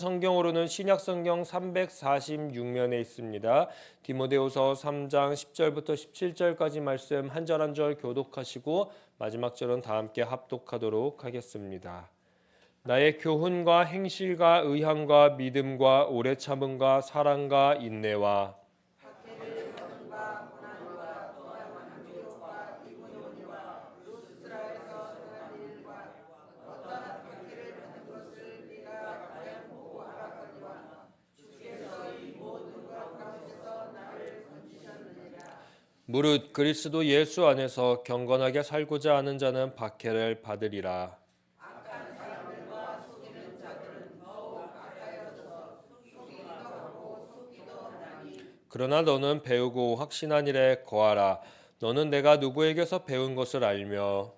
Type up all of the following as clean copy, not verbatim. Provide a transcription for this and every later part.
성경으로는 신약성경 346면에 있습니다. 디모데후서 3장 10절부터 17절까지 말씀 한 절 한 절 교독하시고 마지막 절은 다 함께 합독하도록 하겠습니다. 나의 교훈과 행실과 의함과 믿음과 오래 참음과 사랑과 인내와 무릇 그리스도 예수 안에서 경건하게 살고자 하는 자는 박해를 받으리라. 그러나 너는 배우고 확신한 일에 거하라. 너는 내가 누구에게서 배운 것을 알며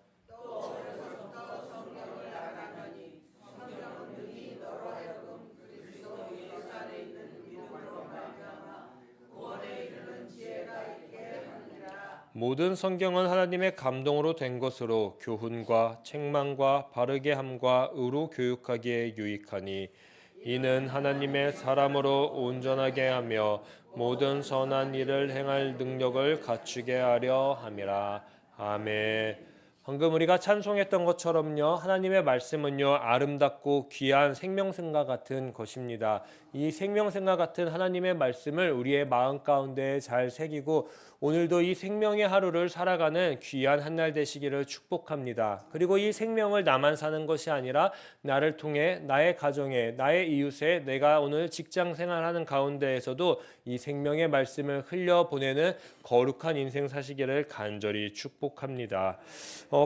모든 성경은 하나님의 감동으로 된 것으로 교훈과 책망과 바르게 함과 의로 교육하기에 유익하니 이는 하나님의 사람으로 온전하게 하며 모든 선한 일을 행할 능력을 갖추게 하려 함이라. 아멘. 방금 우리가 찬송했던 것처럼요, 하나님의 말씀은요 아름답고 귀한 생명샘과 같은 것입니다. 이 생명샘과 같은 하나님의 말씀을 우리의 마음 가운데 잘 새기고 오늘도 이 생명의 하루를 살아가는 귀한 한날 되시기를 축복합니다. 그리고 이 생명을 나만 사는 것이 아니라 나를 통해 나의 가정에, 나의 이웃에, 내가 오늘 직장 생활하는 가운데에서도 이 생명의 말씀을 흘려보내는 거룩한 인생 사시기를 간절히 축복합니다.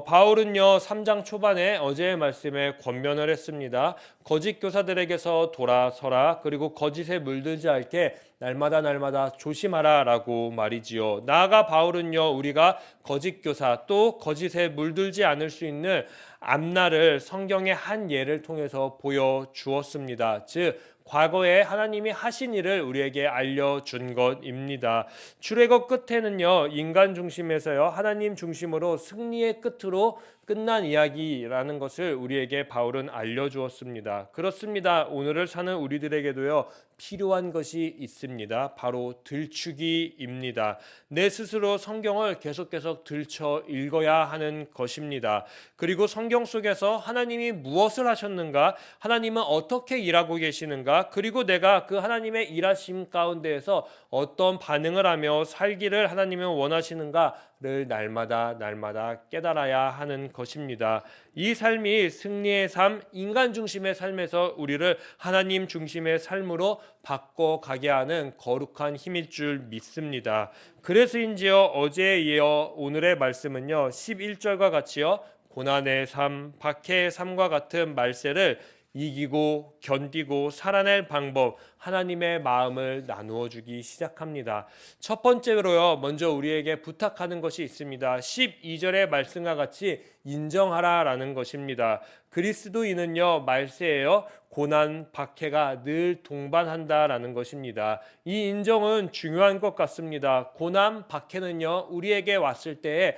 바울은요 3장 초반에 어제의 말씀에 권면을 했습니다. 거짓 교사들에게서 돌아서라. 그리고 거짓에 물들지 않게 날마다 조심하라 라고 말이지요. 나아가 바울은요 우리가 거짓 교사 또 거짓에 물들지 않을 수 있는 앞날을 성경의 한 예를 통해서 보여주었습니다. 즉 과거에 하나님이 하신 일을 우리에게 알려준 것입니다. 출애굽 끝에는요 인간 중심에서요 하나님 중심으로 승리의 끝으로 끝난 이야기라는 것을 우리에게 바울은 알려주었습니다. 그렇습니다. 오늘을 사는 우리들에게도요 필요한 것이 있습니다. 바로 들추기입니다. 내 스스로 성경을 계속 들춰 읽어야 하는 것입니다. 그리고 성경 속에서 하나님이 무엇을 하셨는가, 하나님은 어떻게 일하고 계시는가, 그리고 내가 그 하나님의 일하심 가운데에서 어떤 반응을 하며 살기를 하나님은 원하시는가를 날마다 깨달아야 하는 것입니다. 이 삶이 승리의 삶, 인간 중심의 삶에서 우리를 하나님 중심의 삶으로 바꿔가게 하는 거룩한 힘일 줄 믿습니다. 그래서인지요 어제에 이어 오늘의 말씀은요 11절과 같이요 고난의 삶, 박해의 삶과 같은 말세를 이기고 견디고 살아낼 방법, 하나님의 마음을 나누어 주기 시작합니다. 첫 번째로요 먼저 우리에게 부탁하는 것이 있습니다. 12절의 말씀과 같이 인정하라라는 것입니다. 그리스도인은요 말세에요 고난, 박해가 늘 동반한다라는 것입니다. 이 인정은 중요한 것 같습니다. 고난, 박해는요 우리에게 왔을 때에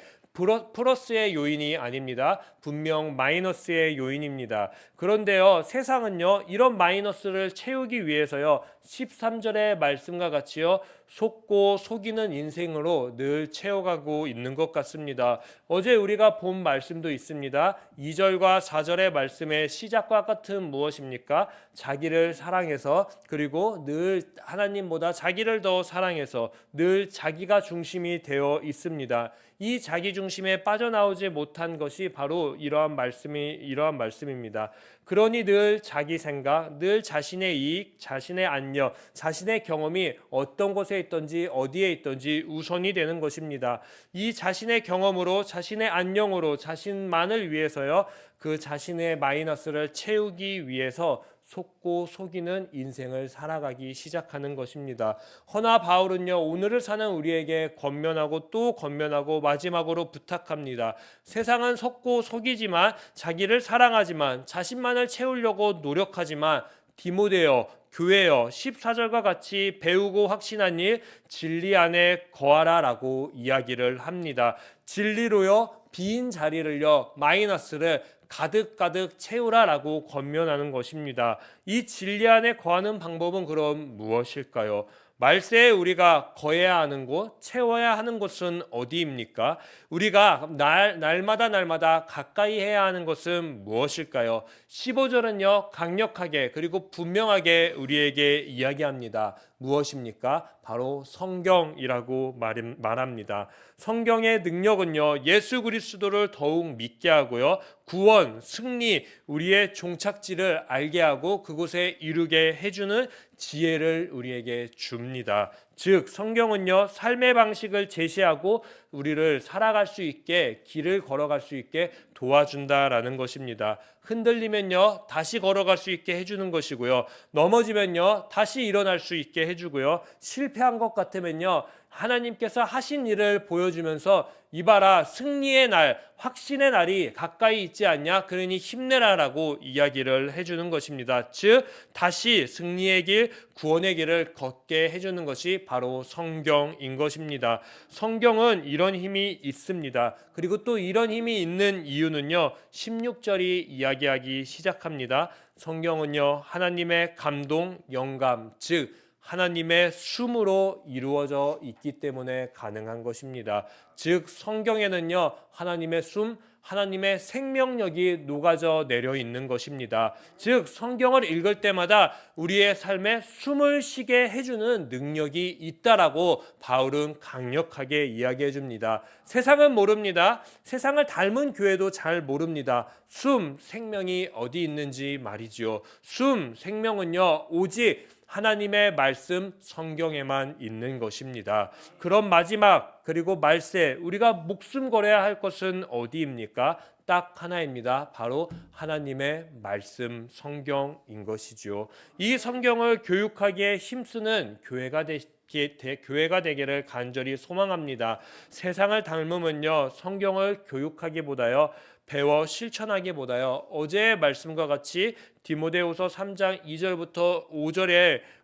플러스의 요인이 아닙니다. 분명 마이너스의 요인입니다. 그런데요 세상은요 이런 마이너스를 채우기 위해서요 13절의 말씀과 같이요 속고 속이는 인생으로 늘 채워가고 있는 것 같습니다. 어제 우리가 본 말씀도 있습니다. 2절과 4절의 말씀의 시작과 끝은 무엇입니까? 자기를 사랑해서 그리고 늘 하나님보다 자기를 더 사랑해서 늘 자기가 중심이 되어 있습니다. 이 자기 중심에 빠져나오지 못한 것이 바로 이러한 말씀입니다. 그러니 늘 자기 생각, 늘 자신의 이익, 자신의 안녕, 자신의 경험이 어떤 곳에 있든지 어디에 있든지 우선이 되는 것입니다. 이 자신의 경험으로 자신의 안녕으로 자신만을 위해서요 그 자신의 마이너스를 채우기 위해서 속고 속이는 인생을 살아가기 시작하는 것입니다. 허나 바울은요 오늘을 사는 우리에게 권면하고 또 권면하고 마지막으로 부탁합니다. 세상은 속고 속이지만 자기를 사랑하지만 자신만을 채우려고 노력하지만 디모데여 교회여 14절과 같이 배우고 확신한 일 진리 안에 거하라 라고 이야기를 합니다. 진리로요 빈 자리를요 마이너스를 가득가득 채우라라고 권면하는 것입니다. 이 진리 안에 거하는 방법은 그럼 무엇일까요? 말세에 우리가 거해야 하는 곳, 채워야 하는 곳은 어디입니까? 우리가 날마다 가까이 해야 하는 것은 무엇일까요? 15절은요, 강력하게 그리고 분명하게 우리에게 이야기합니다. 무엇입니까? 바로 성경이라고 말합니다. 성경의 능력은요, 예수 그리스도를 더욱 믿게 하고요, 구원, 승리, 우리의 종착지를 알게 하고 그곳에 이르게 해주는 지혜를 우리에게 줍니다. 즉 성경은요, 삶의 방식을 제시하고 우리를 살아갈 수 있게, 길을 걸어갈 수 있게 도와준다라는 것입니다. 흔들리면요, 다시 걸어갈 수 있게 해주는 것이고요, 넘어지면요, 다시 일어날 수 있게 해주고요, 실패한 것 같으면요, 하나님께서 하신 일을 보여주면서 이봐라, 승리의 날, 확신의 날이 가까이 있지 않냐, 그러니 힘내라라고 이야기를 해주는 것입니다. 즉 다시 승리의 길, 구원의 길을 걷게 해주는 것이 바로 성경인 것입니다. 성경은 이런 힘이 있습니다. 그리고 또 이런 힘이 있는 이유는요, 16절이 이야기하기 시작합니다. 성경은요, 하나님의 감동, 영감, 즉 하나님의 숨으로 이루어져 있기 때문에 가능한 것입니다. 즉 성경에는요, 하나님의 숨, 하나님의 생명력이 녹아져 내려 있는 것입니다. 즉 성경을 읽을 때마다 우리의 삶에 숨을 쉬게 해주는 능력이 있다라고 바울은 강력하게 이야기해 줍니다. 세상은 모릅니다. 세상을 닮은 교회도 잘 모릅니다. 숨, 생명이 어디 있는지 말이지요. 숨, 생명은요, 오직 하나님의 말씀 성경에만 있는 것입니다. 그런 마지막 그리고 말세, 우리가 목숨 걸어야 할 것은 어디입니까? 딱 하나입니다. 바로 하나님의 말씀 성경인 것이죠. 이 성경을 교육하기에 힘쓰는 교회가 되기를 간절히 소망합니다. 세상을 닮으면요, 성경을 교육하기보다요, 배워 실천하기보다요, 어제의 말씀과 같이 디모데후서 3장 2절부터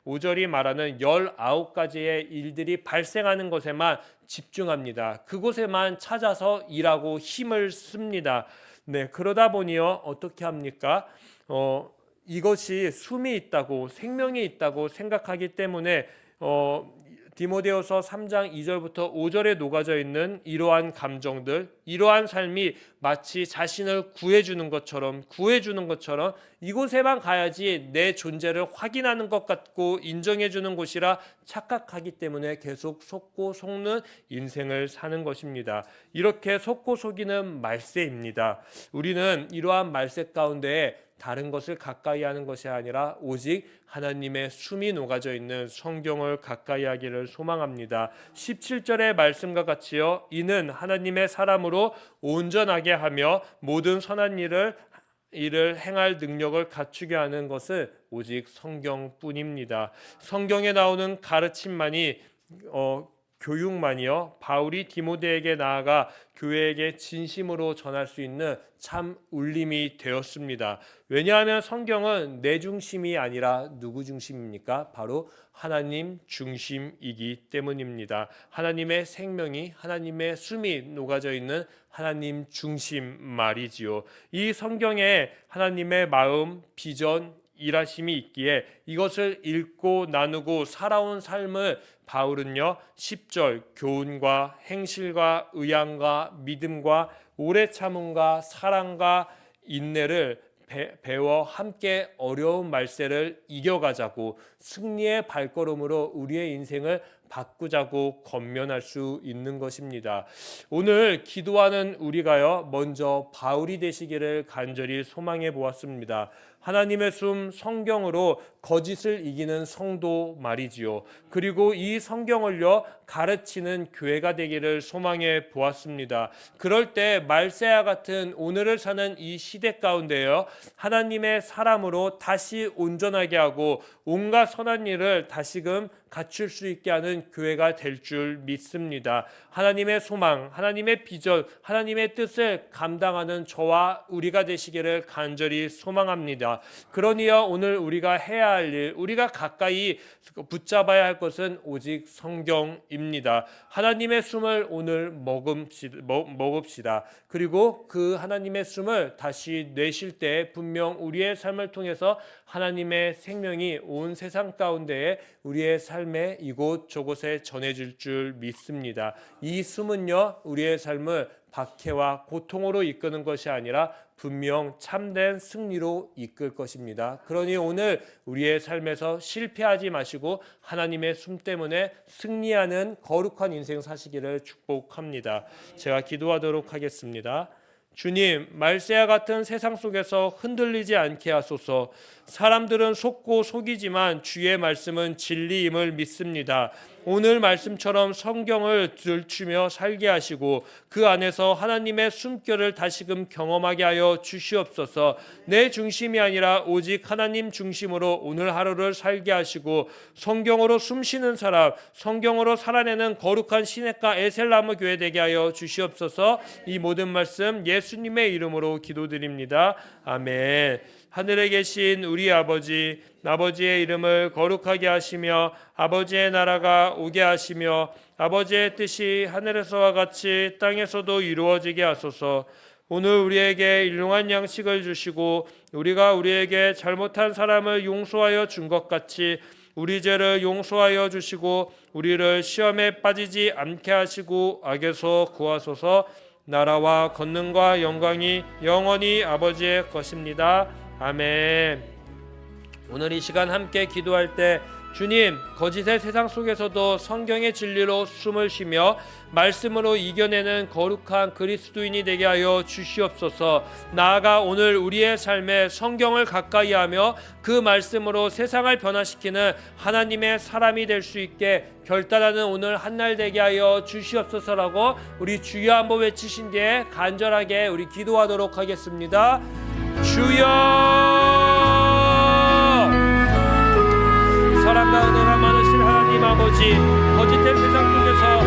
5절이 말하는 19가지의 일들이 발생하는 것에만 집중합니다. 그곳에만 찾아서 일하고 힘을 씁니다. 네, 그러다 보니요, 어떻게 합니까? 이것이 숨이 있다고, 생명이 있다고 생각하기 때문에 디모데후서 3장 2절부터 5절에 녹아져 있는 이러한 감정들, 이러한 삶이 마치 자신을 구해주는 것처럼 이곳에만 가야지 내 존재를 확인하는 것 같고 인정해주는 곳이라 착각하기 때문에 계속 속고 속는 인생을 사는 것입니다. 이렇게 속고 속이는 말세입니다. 우리는 이러한 말세 가운데 다른 것을 가까이 하는 것이 아니라 오직 하나님의 숨이 녹아져 있는 성경을 가까이 하기를 소망합니다. 17절의 말씀과 같이요, 이는 하나님의 사람으로 온전하게 하며 모든 선한 일을 행할 능력을 갖추게 하는 것은 오직 성경뿐입니다. 성경에 나오는 가르침만이 교육만이요, 바울이 디모데에게 나아가 교회에게 진심으로 전할 수 있는 참 울림이 되었습니다. 왜냐하면 성경은 내 중심이 아니라 누구 중심입니까? 바로 하나님 중심이기 때문입니다. 하나님의 생명이, 하나님의 숨이 녹아져 있는 하나님 중심 말이지요. 이 성경에 하나님의 마음, 비전, 일하심이 있기에 이것을 읽고 나누고 살아온 삶을 바울은요, 10절 교훈과 행실과 의향과 믿음과 오래 참음과 사랑과 인내를 배워 함께 어려운 말세를 이겨가자고, 승리의 발걸음으로 우리의 인생을 바꾸자고 권면할 수 있는 것입니다. 오늘 기도하는 우리가요, 먼저 바울이 되시기를 간절히 소망해 보았습니다. 하나님의 숨 성경으로 거짓을 이기는 성도 말이지요. 그리고 이 성경을요, 가르치는 교회가 되기를 소망해 보았습니다. 그럴 때 말세와 같은 오늘을 사는 이 시대 가운데요, 하나님의 사람으로 다시 온전하게 하고 온갖 선한 일을 다시금 갖출 수 있게 하는 교회가 될 줄 믿습니다. 하나님의 소망, 하나님의 비전, 하나님의 뜻을 감당하는 저와 우리가 되시기를 간절히 소망합니다. 그러니여 오늘 우리가 해야 할 일, 우리가 가까이 붙잡아야 할 것은 오직 성경입니다. 하나님의 숨을 오늘 먹읍시다. 그리고 그 하나님의 숨을 다시 내쉴 때 분명 우리의 삶을 통해서 하나님의 생명이 온 세상 가운데에 우리의 삶에 이곳저곳에 전해질 줄 믿습니다. 이 숨은요, 우리의 삶을 박해와 고통으로 이끄는 것이 아니라 분명 참된 승리로 이끌 것입니다. 그러니 오늘 우리의 삶에서 실패하지 마시고 하나님의 숨 때문에 승리하는 거룩한 인생 사시기를 축복합니다. 제가 기도하도록 하겠습니다. 주님, 말세와 같은 세상 속에서 흔들리지 않게 하소서. 사람들은 속고 속이지만 주의 말씀은 진리임을 믿습니다. 오늘 말씀처럼 성경을 들추며 살게 하시고 그 안에서 하나님의 숨결을 다시금 경험하게 하여 주시옵소서. 내 중심이 아니라 오직 하나님 중심으로 오늘 하루를 살게 하시고 성경으로 숨쉬는 사람, 성경으로 살아내는 거룩한 시냇가 에셀나무 교회 되게 하여 주시옵소서. 이 모든 말씀 예수님의 이름으로 기도드립니다. 아멘. 하늘에 계신 우리 아버지의 이름을 거룩하게 하시며 아버지의 나라가 오게 하시며 아버지의 뜻이 하늘에서와 같이 땅에서도 이루어지게 하소서. 오늘 우리에게 일용할 양식을 주시고 우리가 우리에게 잘못한 사람을 용서하여 준 것 같이 우리 죄를 용서하여 주시고 우리를 시험에 빠지지 않게 하시고 악에서 구하소서. 나라와 권능과 영광이 영원히 아버지의 것입니다. 아멘. 오늘 이 시간 함께 기도할 때 주님, 거짓의 세상 속에서도 성경의 진리로 숨을 쉬며 말씀으로 이겨내는 거룩한 그리스도인이 되게 하여 주시옵소서. 나아가 오늘 우리의 삶에 성경을 가까이 하며 그 말씀으로 세상을 변화시키는 하나님의 사람이 될 수 있게 결단하는 오늘 한날 되게 하여 주시옵소서라고 우리 주여 한번 외치신 뒤에 간절하게 우리 기도하도록 하겠습니다. 주여! 사랑과 은혜가 많으신 하나님 아버지, 거짓된 세상 속에서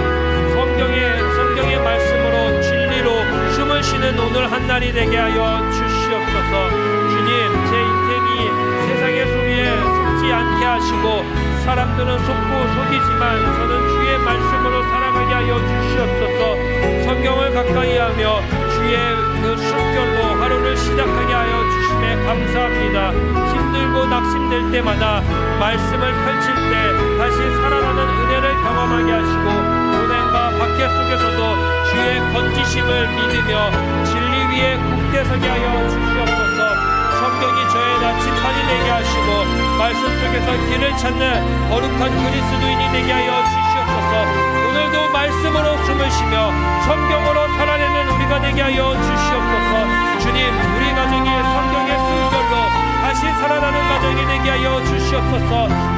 성경의 말씀으로 진리로 숨을 쉬는 오늘 한날이 되게 하여 주시옵소서. 주님, 제 인생이 세상의 소리에 속지 않게 하시고 사람들은 속고 속이지만 저는 주의 말씀으로 살아가게 하여 주시옵소서. 성경을 가까이 하며 주의 그 숨결로 하루를 시작하게 하여 주심에 감사합니다. 힘들고 낙심될 때마다 말씀을 펼칠 때 다시 살아나는 은혜를 경험하게 하시고 고난과 박해 속에서도 주의 건지심을 믿으며 진리 위에 굳게 서게 하여 주시옵소서. 성경이 저의 나침반이 되게 하시고 말씀 속에서 길을 찾는 거룩한 그리스도인이 되게 하여 주시옵소서. 오늘도 말씀으로 숨을 쉬며 성경으로 살아내는 우리가 되게 하여 주시옵소서. 주님, 우리 가정이 성경의 숨결로 다시 살아나는 가정이 되게 하여 주시옵소서.